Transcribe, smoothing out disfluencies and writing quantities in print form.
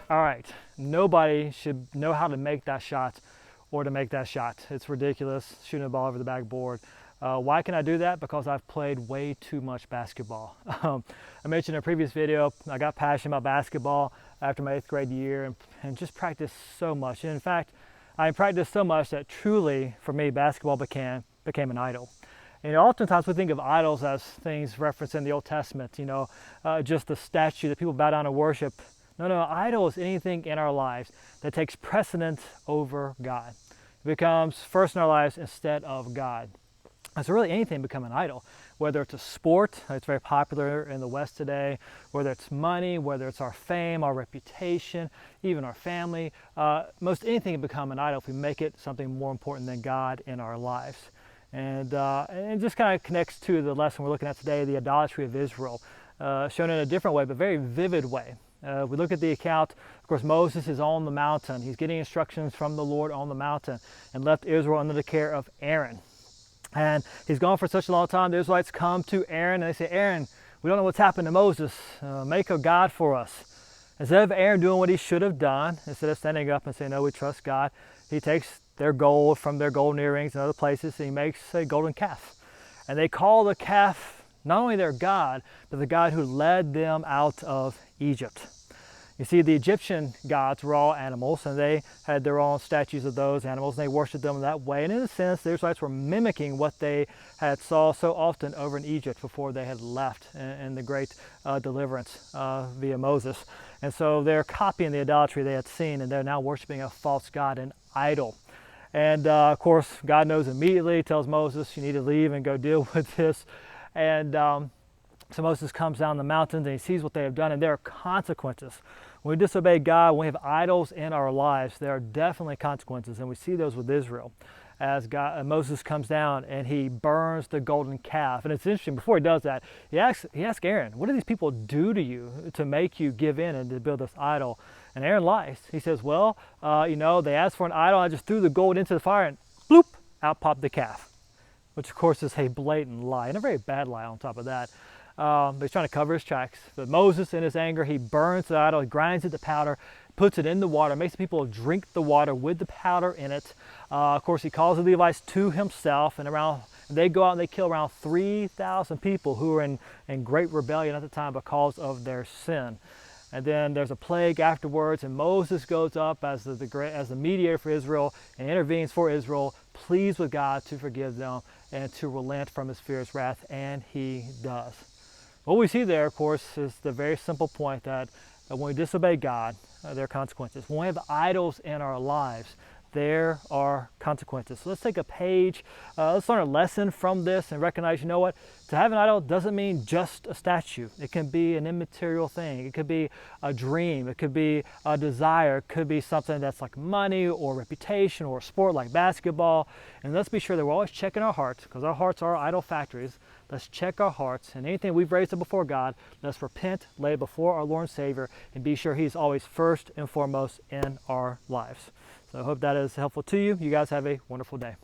All right, nobody should know how to make that shot or to make that shot. It's ridiculous shooting a ball over the backboard. Why can I do that? Because I've played way too much basketball. I mentioned in a previous video, I got passionate about basketball after my 8th grade year and just practiced so much. And in fact, I practiced so much that truly, for me, basketball became an idol. And oftentimes we think of idols as things referenced in the Old Testament, just the statue that people bow down and worship. No, idol is anything in our lives that takes precedence over God. It becomes first in our lives instead of God. And so really anything become an idol, whether it's a sport, it's very popular in the West today, whether it's money, whether it's our fame, our reputation, even our family. Most anything can become an idol if we make it something more important than God in our lives. And it just kind of connects to the lesson we're looking at today, the idolatry of Israel, shown in a different way, but very vivid way. We look at the account, of course, Moses is on the mountain. He's getting instructions from the Lord on the mountain and left Israel under the care of Aaron. And he's gone for such a long time. The Israelites come to Aaron and they say, Aaron, we don't know what's happened to Moses. Make a God for us. Instead of Aaron doing what he should have done, instead of standing up and saying, no, we trust God, he takes their gold from their golden earrings and other places and he makes a golden calf. And they call the calf not only their God, but the God who led them out of Egypt. You see, the Egyptian gods were all animals, and they had their own statues of those animals, and they worshiped them that way. And in a sense, the Israelites were mimicking what they had saw so often over in Egypt before they had left in the great deliverance via Moses. And so they're copying the idolatry they had seen, and they're now worshiping a false god, an idol. And of course, God knows immediately, tells Moses, you need to leave and go deal with this. And so Moses comes down the mountains and he sees what they have done, and there are consequences. When we disobey God, when we have idols in our lives, there are definitely consequences, and we see those with Israel. As Moses comes down and he burns the golden calf. And it's interesting, before he does that, he asks Aaron, what do these people do to you to make you give in and to build this idol? And Aaron lies. He says, well, they asked for an idol, I just threw the gold into the fire and bloop, out popped the calf. Which of course is a blatant lie, and a very bad lie on top of that. But he's trying to cover his tracks. But Moses, in his anger, he burns the idol, he grinds it to powder, puts it in the water, makes the people drink the water with the powder in it. Of course, he calls the Levites to himself, and they go out and they kill around 3,000 people who were in great rebellion at the time because of their sin. And then there's a plague afterwards, and Moses goes up as the mediator for Israel and intervenes for Israel, pleads with God to forgive them and to relent from his fierce wrath, and he does. What we see there, of course, is the very simple point that when we disobey God, there are consequences. When we have idols in our lives, there are consequences. So let's take a page, let's learn a lesson from this and recognize, you know what, to have an idol doesn't mean just a statue. It can be an immaterial thing. It could be a dream. It could be a desire. It could be something that's like money or reputation or a sport like basketball. And let's be sure that we're always checking our hearts, because our hearts are idol factories. Let's check our hearts, and anything we've raised up before God, let's repent, lay it before our Lord and Savior, and be sure He's always first and foremost in our lives. So I hope that is helpful to you. You guys have a wonderful day.